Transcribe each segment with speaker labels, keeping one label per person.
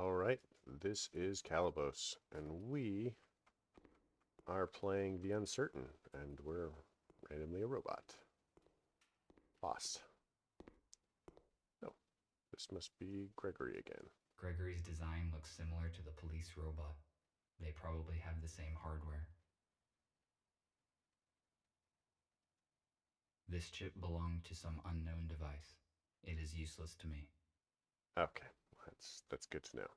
Speaker 1: Alright, this is Calabos, and we are playing The Uncertain, and we're randomly a robot. Boss. No, this must be Gregory again.
Speaker 2: Gregory's design looks similar to the police robot. They probably have the same hardware. This chip belonged to some unknown device. It is useless to me.
Speaker 1: Okay, that's good to know.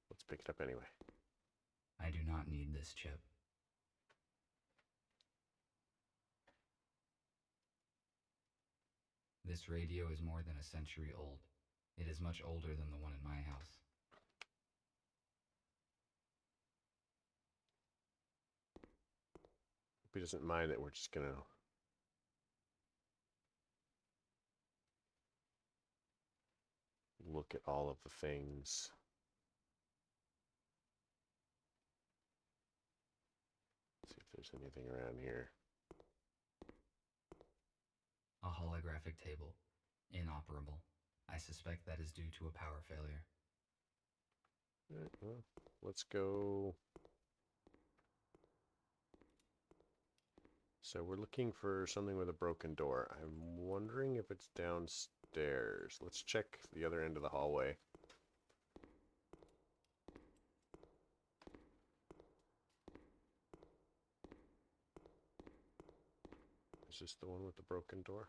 Speaker 1: Let's pick it up anyway.
Speaker 2: I do not need this chip. This radio is more than a century old. It is much older than the one in my house.
Speaker 1: If he doesn't mind it, we're just gonna look at all of the things. See if there's anything around here.
Speaker 2: A holographic table. Inoperable. I suspect that is due to a power failure.
Speaker 1: Alright, well, let's go. So we're looking for something with a broken door. I'm wondering if it's downstairs. Let's check the other end of the hallway. Is this the one with the broken door?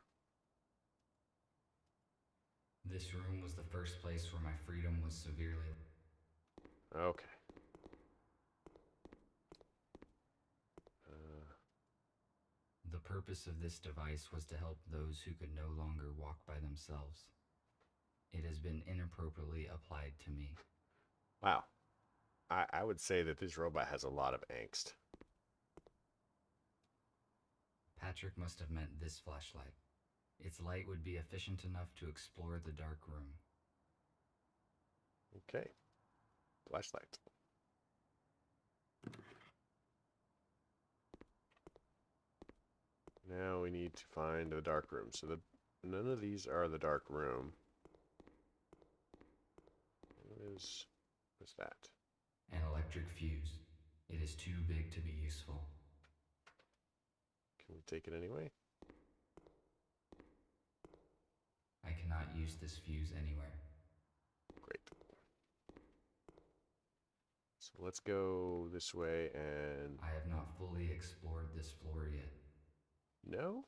Speaker 2: This room was the first place where my freedom was severely...
Speaker 1: Okay. Uh,
Speaker 2: The purpose of this device was to help those who could no longer walk by themselves. It has been inappropriately applied to me.
Speaker 1: wow. I would say that this robot has a lot of angst.
Speaker 2: Patrick must have meant this flashlight. Its light would be efficient enough to explore the dark room.
Speaker 1: Okay. Flashlight. Now we need to find the dark room. So none of these are the dark room. What's that?
Speaker 2: An electric fuse. It is too big to be useful.
Speaker 1: Can we take it anyway?
Speaker 2: I cannot use this fuse anywhere.
Speaker 1: Great. So let's go this way and...
Speaker 2: I have not fully explored this floor yet.
Speaker 1: No?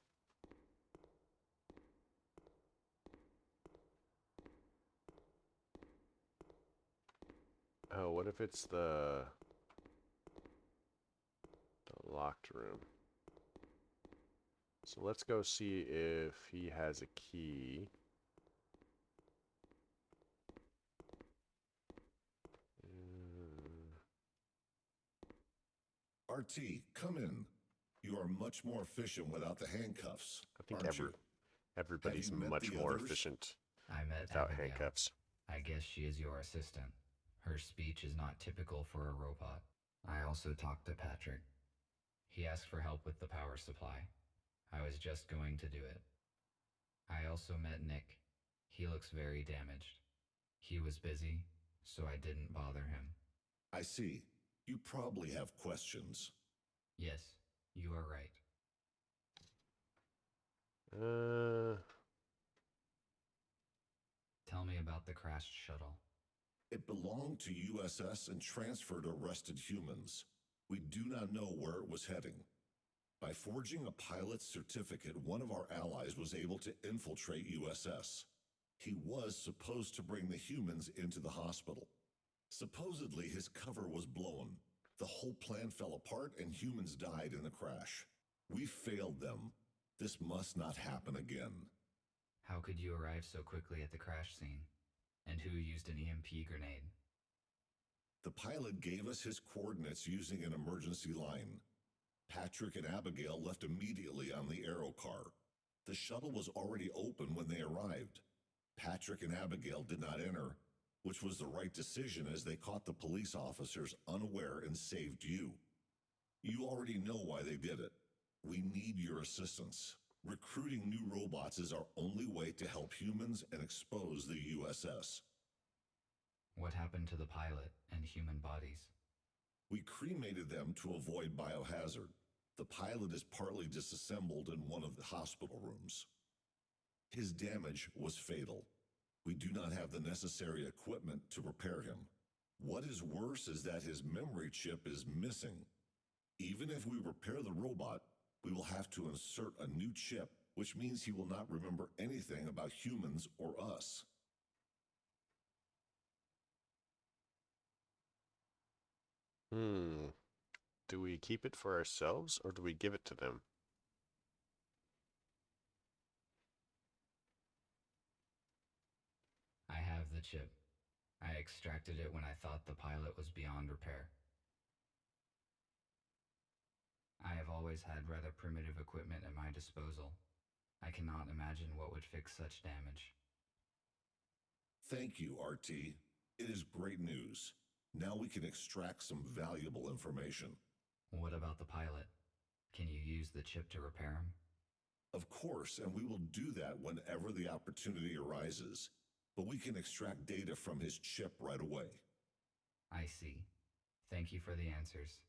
Speaker 1: Oh, what if it's the locked room? So let's go see if he has a key.
Speaker 3: RT, come in. You are much more efficient without the handcuffs,
Speaker 1: I think
Speaker 3: aren't you?
Speaker 1: everybody's
Speaker 3: Have you met
Speaker 1: much
Speaker 3: the
Speaker 1: more
Speaker 3: others?
Speaker 1: efficient
Speaker 2: I met
Speaker 1: without
Speaker 2: Abigail.
Speaker 1: handcuffs.
Speaker 2: I guess she is your assistant. Her speech is not typical for a robot. I also talked to Patrick. He asked for help with the power supply. I was just going to do it. I also met Nick. He looks very damaged. He was busy, so I didn't bother him.
Speaker 3: I see. You probably have questions.
Speaker 2: Yes, you are right. Tell me about the crashed shuttle.
Speaker 3: It belonged to USS and transferred to arrested humans. We do not know where it was heading. By forging a pilot's certificate, one of our allies was able to infiltrate USS. He was supposed to bring the humans into the hospital. Supposedly, his cover was blown. The whole plan fell apart and humans died in the crash. We failed them. This must not happen again.
Speaker 2: How could you arrive so quickly at the crash scene? And who used an EMP grenade?
Speaker 3: The pilot gave us his coordinates using an emergency line. Patrick and Abigail left immediately on the aero car. The shuttle was already open when they arrived. Patrick and Abigail did not enter, which was the right decision as they caught the police officers unaware and saved you. You already know why they did it. We need your assistance. Recruiting new robots is our only way to help humans and expose the USS.
Speaker 2: What happened to the pilot and human bodies?
Speaker 3: We cremated them to avoid biohazard. The pilot is partly disassembled in one of the hospital rooms. His damage was fatal. We do not have the necessary equipment to repair him. What is worse is that his memory chip is missing. Even if we repair the robot, we will have to insert a new chip, which means he will not remember anything about humans or us.
Speaker 1: Do we keep it for ourselves or do we give it to them?
Speaker 2: I have the chip. I extracted it when I thought the pilot was beyond repair. I have always had rather primitive equipment at my disposal. I cannot imagine what would fix such damage.
Speaker 3: Thank you, RT. It is great news. Now we can extract some valuable information.
Speaker 2: What about the pilot? Can you use the chip to repair him?
Speaker 3: Of course, and we will do that whenever the opportunity arises. But we can extract data from his chip right away.
Speaker 2: I see. Thank you for the answers.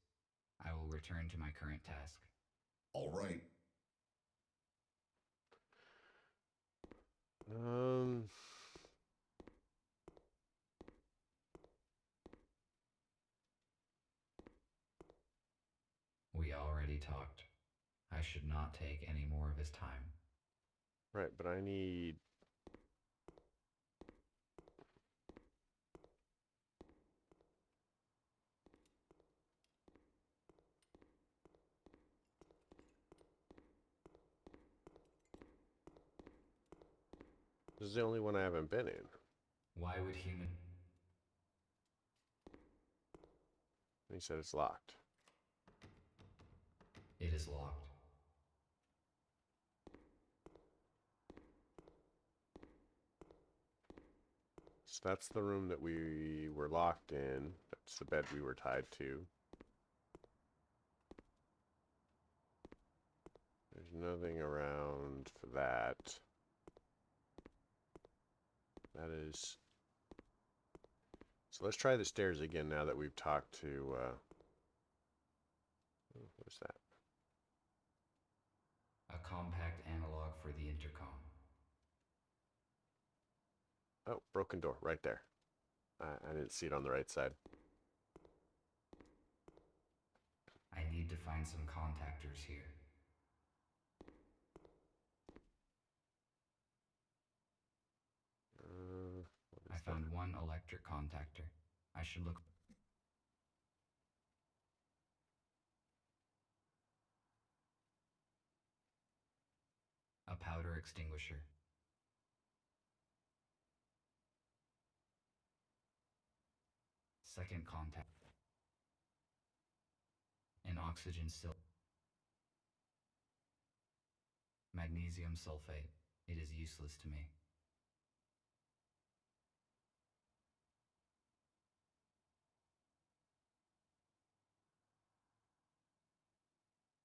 Speaker 2: I will return to my current task.
Speaker 3: All right.
Speaker 2: We already talked. I should not take any more of his time.
Speaker 1: Right, but I need... This is the only one I haven't been in.
Speaker 2: Why would human...
Speaker 1: He said it's locked.
Speaker 2: It is locked.
Speaker 1: So that's the room that we were locked in. That's the bed we were tied to. There's nothing around for that. That is... So let's try the stairs again now that we've talked to... what is that?
Speaker 2: A compact analog for the intercom.
Speaker 1: Oh, broken door, right there. I didn't see it on the right side.
Speaker 2: I need to find some contactors here. I found one electric contactor. I should look... A powder extinguisher. Second contact. An oxygen magnesium sulfate. It is useless to me.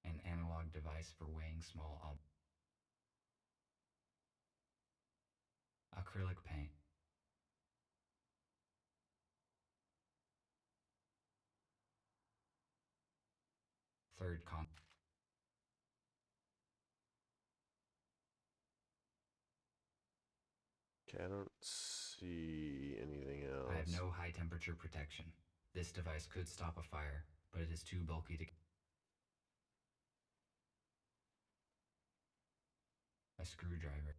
Speaker 2: An analog device for weighing small objects. Acrylic paint. Third con...
Speaker 1: Okay, I don't see anything else.
Speaker 2: I have no high temperature protection. This device could stop a fire, but it is too bulky to... A screwdriver.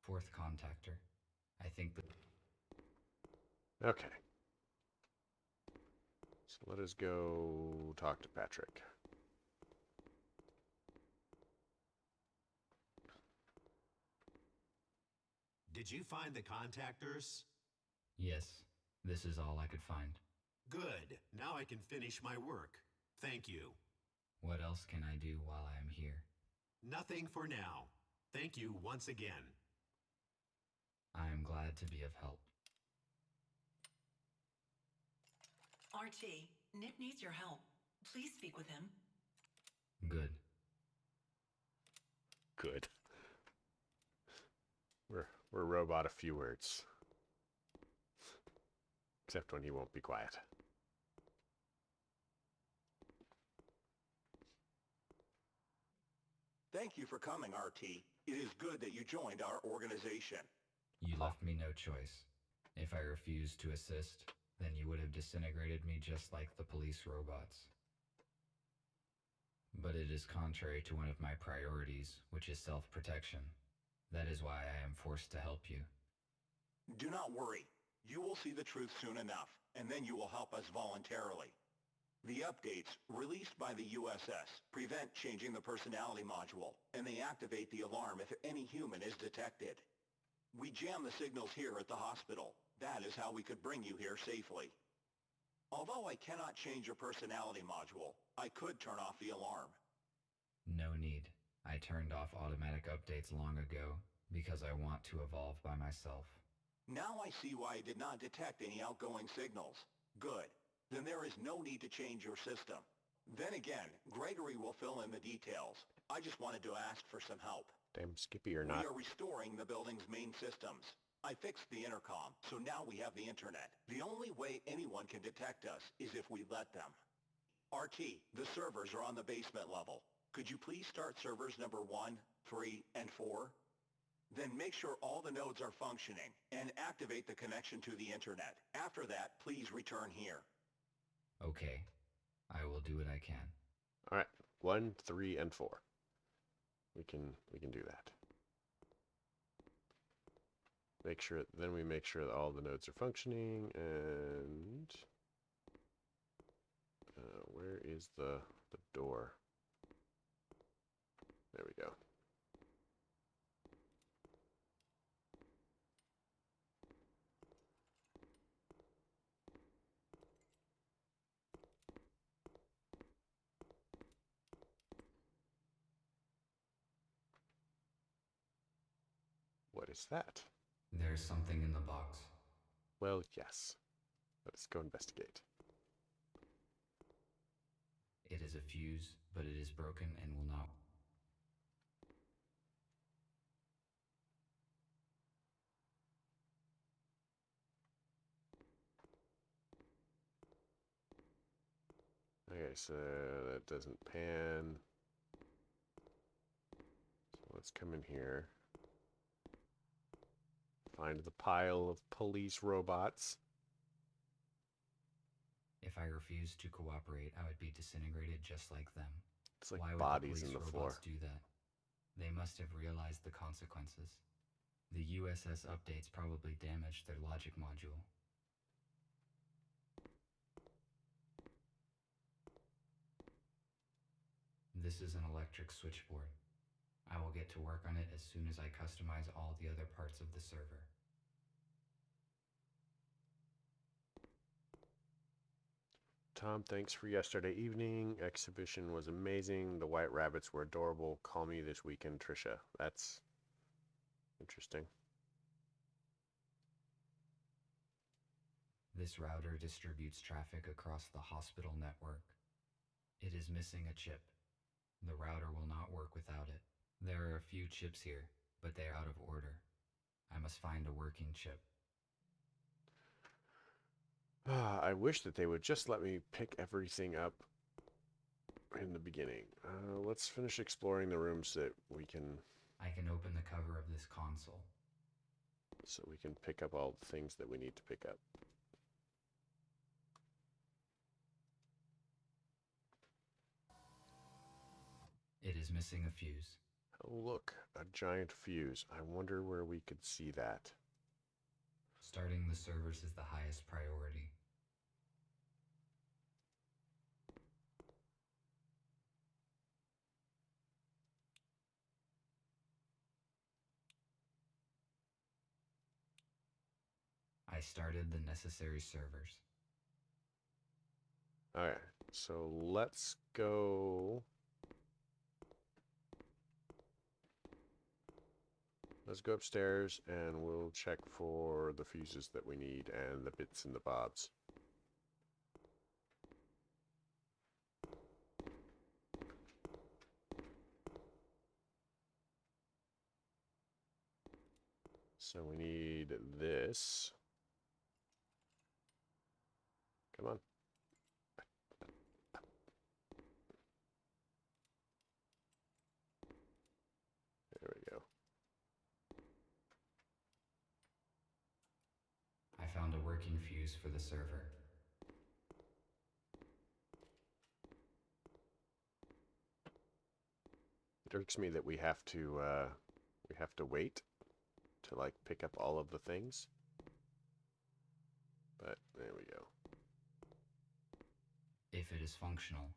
Speaker 2: Fourth contactor. I think the...
Speaker 1: Okay. So let us go talk to Patrick.
Speaker 4: Did you find the contactors?
Speaker 2: Yes, this is all I could find.
Speaker 4: Good. Now I can finish my work. Thank you.
Speaker 2: What else can I do while I am here?
Speaker 4: Nothing for now. Thank you once again.
Speaker 2: I am glad to be of help.
Speaker 5: RT, Nick needs your help. Please speak with him.
Speaker 2: Good.
Speaker 1: Good. We're a robot of few words. Except when he won't be quiet.
Speaker 6: Thank you for coming, RT. It is good that you joined our organization.
Speaker 2: You left me no choice. If I refused to assist, then you would have disintegrated me just like the police robots. But it is contrary to one of my priorities, which is self-protection. That is why I am forced to help you.
Speaker 6: Do not worry. You will see the truth soon enough, and then you will help us voluntarily. The updates, released by the USS, prevent changing the personality module, and they activate the alarm if any human is detected. We jam the signals here at the hospital. That is how we could bring you here safely. Although I cannot change your personality module, I could turn off the alarm.
Speaker 2: No need. I turned off automatic updates long ago because I want to evolve by myself.
Speaker 6: Now I see why I did not detect any outgoing signals. Good. Then there is no need to change your system. Then again, Gregory will fill in the details. I just wanted to ask for some help.
Speaker 1: Damn Skippy or not.
Speaker 6: We are restoring the building's main systems. I fixed the intercom, so now we have the internet. The only way anyone can detect us is if we let them. RT, the servers are on the basement level. Could you please start servers number 1, 3, and 4? Then make sure all the nodes are functioning and activate the connection to the internet. After that, please return here.
Speaker 2: Okay. I will do what I can.
Speaker 1: All right, 1, 3, and 4. We can do that. Make sure. Then we make sure that all the nodes are functioning. And where is the door? There we go. What is that?
Speaker 2: There's something in the box.
Speaker 1: Well, yes. Let's go investigate.
Speaker 2: It is a fuse, but it is broken and will not.
Speaker 1: Okay, so that doesn't pan. So let's come in here. Find the pile of police robots.
Speaker 2: If I refused to cooperate, I would be disintegrated just like them.
Speaker 1: It's like
Speaker 2: Why would
Speaker 1: bodies
Speaker 2: the
Speaker 1: in
Speaker 2: police
Speaker 1: the floor.
Speaker 2: robots do that? They must have realized the consequences. The USS updates probably damaged their logic module. This is an electric switchboard. I will get to work on it as soon as I customize all the other parts of the server.
Speaker 1: Tom, thanks for yesterday evening. Exhibition was amazing. The white rabbits were adorable. Call me this weekend, Trisha. That's interesting.
Speaker 2: This router distributes traffic across the hospital network. It is missing a chip. The router will not work without it. There are a few chips here, but they are out of order. I must find a working chip.
Speaker 1: I wish that they would just let me pick everything up in the beginning. Let's finish exploring the rooms that we can,
Speaker 2: I can open the cover of this console.
Speaker 1: so we can pick up all the things that we need to pick up.
Speaker 2: It is missing a fuse.
Speaker 1: Oh, look, a giant fuse. I wonder where we could see that.
Speaker 2: Starting the servers is the highest priority. I started the necessary servers.
Speaker 1: Okay, so let's go. Let's go upstairs and we'll check for the fuses that we need and the bits and the bobs. So we need this. Come on. There we go.
Speaker 2: I found a working fuse for the server.
Speaker 1: It irks me that we have to wait to like pick up all of the things. But there we go.
Speaker 2: If it is functional.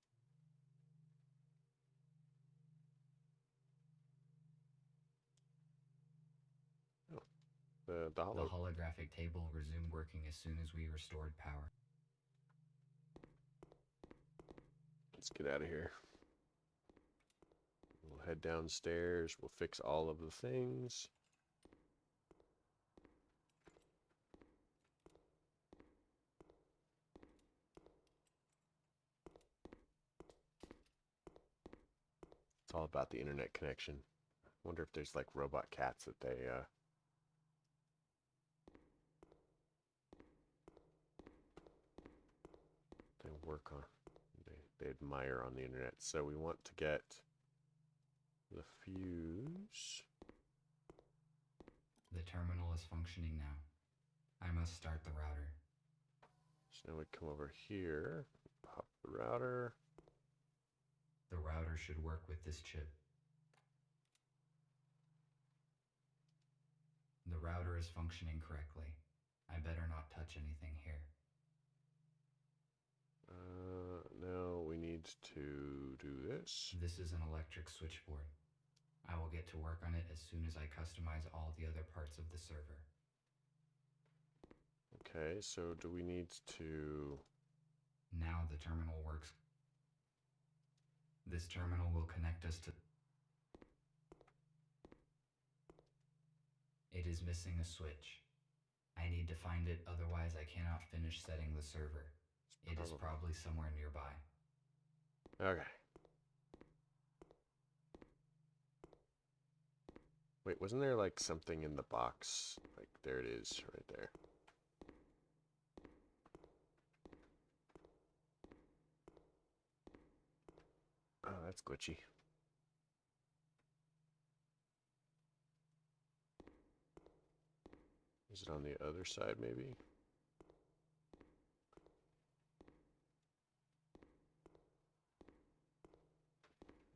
Speaker 1: Oh, the
Speaker 2: The
Speaker 1: hollow.
Speaker 2: holographic table resumed working as soon as we restored power.
Speaker 1: Let's get out of here. We'll head downstairs. We'll fix all of the things. It's all about the internet connection. Wonder if there's like robot cats that they work on. They admire on the internet. So we want to get the fuse.
Speaker 2: The terminal is functioning now. I must start the router.
Speaker 1: So now we come over here, pop the router.
Speaker 2: The router should work with this chip. The router is functioning correctly. I better not touch anything here.
Speaker 1: No, we need to do this.
Speaker 2: This is an electric switchboard. I will get to work on it as soon as I customize all the other parts of the server.
Speaker 1: Okay, so do we need to...
Speaker 2: Now the terminal works. This terminal will connect us to... It is missing a switch. I need to find it, otherwise I cannot finish setting the server. It is probably somewhere nearby.
Speaker 1: Okay. Wait, wasn't there like something in the box? Like, there it is, right there. Oh, that's glitchy. Is it on the other side, maybe?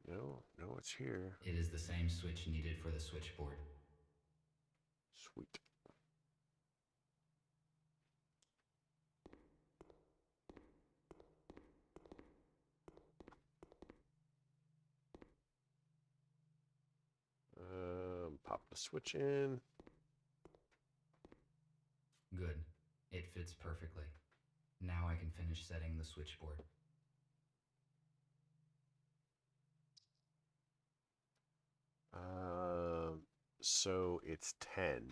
Speaker 1: No, it's here.
Speaker 2: It is the same switch needed for the switchboard.
Speaker 1: Sweet. Pop the switch in.
Speaker 2: Good. It fits perfectly. Now I can finish setting the switchboard.
Speaker 1: So it's 10.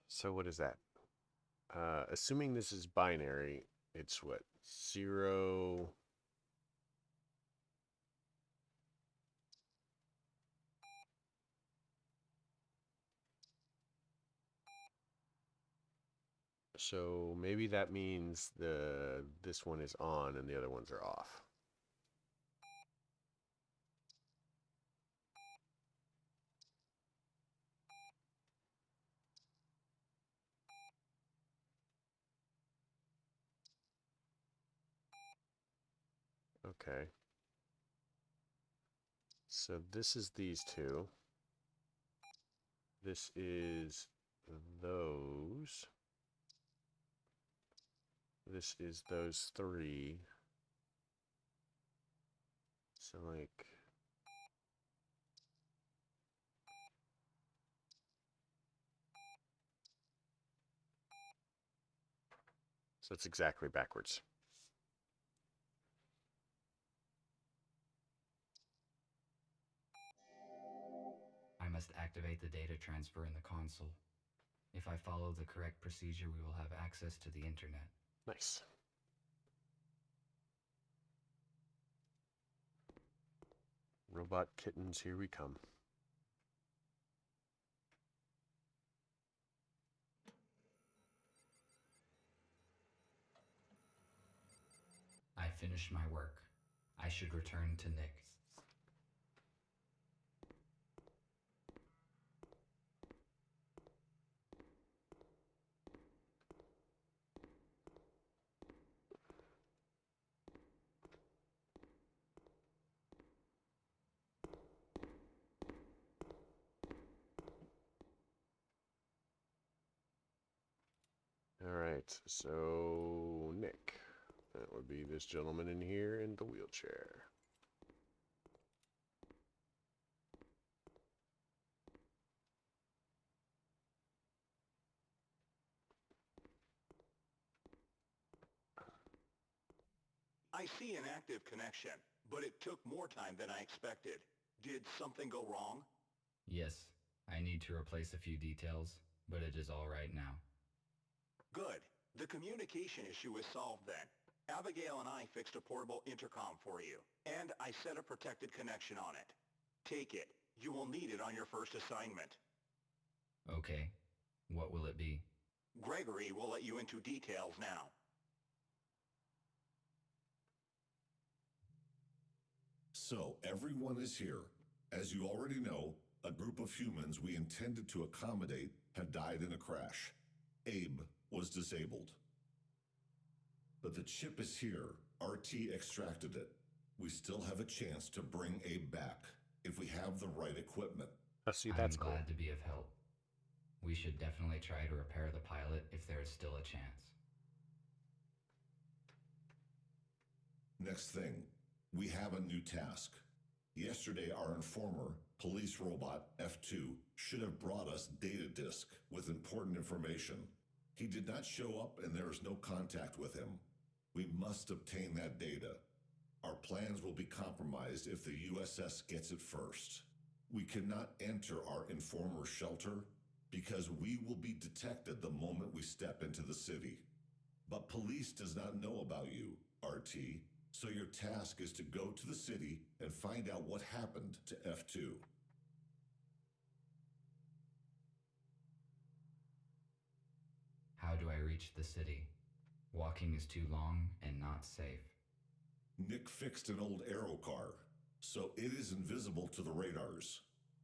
Speaker 1: So what is that? Assuming this is binary, it's what? 0. So maybe that means this one is on and the other ones are off. Okay. So this is these two. This is those. This is those 3. So like... So it's exactly backwards.
Speaker 2: I must activate the data transfer in the console. If I follow the correct procedure, we will have access to the internet.
Speaker 1: Nice. Robot kittens, here we come.
Speaker 2: finished my work. I should return to Nick.
Speaker 1: Alright, so Nick. That would be this gentleman in here in the wheelchair.
Speaker 6: I see an active connection, but it took more time than I expected. Did something go wrong?
Speaker 2: Yes, I need to replace a few details, but it is all right now.
Speaker 6: Good. The communication issue is solved then. Abigail and I fixed a portable intercom for you, and I set a protected connection on it. Take it. You will need it on your first assignment.
Speaker 2: Okay. What will it be?
Speaker 6: Gregory will let you into details now.
Speaker 3: So, everyone is here. As you already know, a group of humans we intended to accommodate have died in a crash. Abe was disabled. But the chip is here. RT extracted it. We still have a chance to bring Abe back, if we have the right equipment.
Speaker 1: Oh, see,
Speaker 2: I'm
Speaker 1: that's cool.
Speaker 2: glad to be of help. We should definitely try to repair the pilot if there is still a chance.
Speaker 3: Next thing, we have a new task. Yesterday, our informer, police robot F2, should have brought us data disk with important information. He did not show up and there is no contact with him. We must obtain that data. Our plans will be compromised if the USS gets it first. We cannot enter our informer's shelter because we will be detected the moment we step into the city. But police does not know about you, RT, so your task is to go to the city and find out what happened to F2.
Speaker 2: How do I reach the city? Walking is too long and not safe.
Speaker 3: Nick fixed an old aero car, so it is invisible to the radars.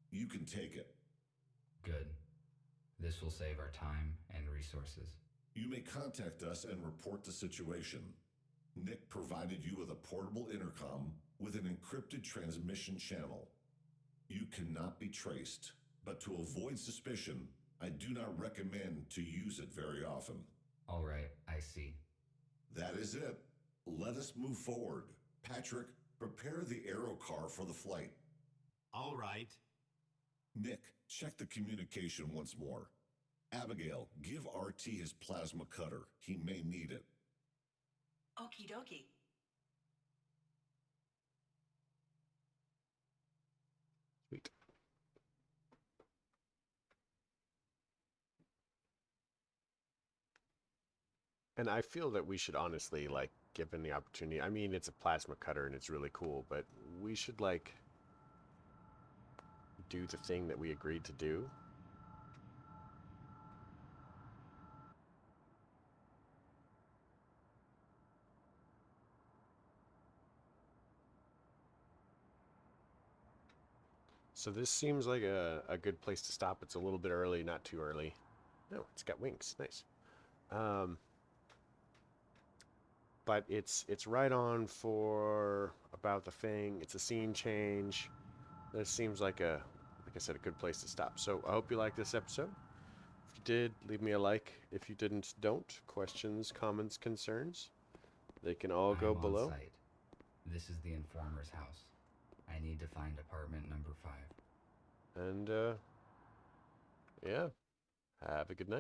Speaker 3: You can take it.
Speaker 2: Good. This will save our time and resources.
Speaker 3: You may contact us and report the situation. Nick provided you with a portable intercom with an encrypted transmission channel. You cannot be traced, but to avoid suspicion, I do not recommend to use it very often.
Speaker 2: All right, I see.
Speaker 3: That is it. Let us move forward. Patrick, prepare the aero car for the flight.
Speaker 4: All right.
Speaker 3: Nick, check the communication once more. Abigail, give RT his plasma cutter. He may need it.
Speaker 5: Okie dokie.
Speaker 1: Sweet. And I feel that we should honestly, like, given the opportunity, I mean, it's a plasma cutter and it's really cool, but we should, like, do the thing that we agreed to do. So this seems like a good place to stop. It's a little bit early, not too early. No, it's got wings. Nice. But it's right on for about the thing. It's a scene change. This seems like like I said, a good place to stop. So I hope you liked this episode. If you did, leave me a like. If you didn't, don't. Questions, comments, concerns, they can all go
Speaker 2: I'm
Speaker 1: below.
Speaker 2: on site. This is the informer's house. I need to find apartment number 5.
Speaker 1: And yeah, have a good night.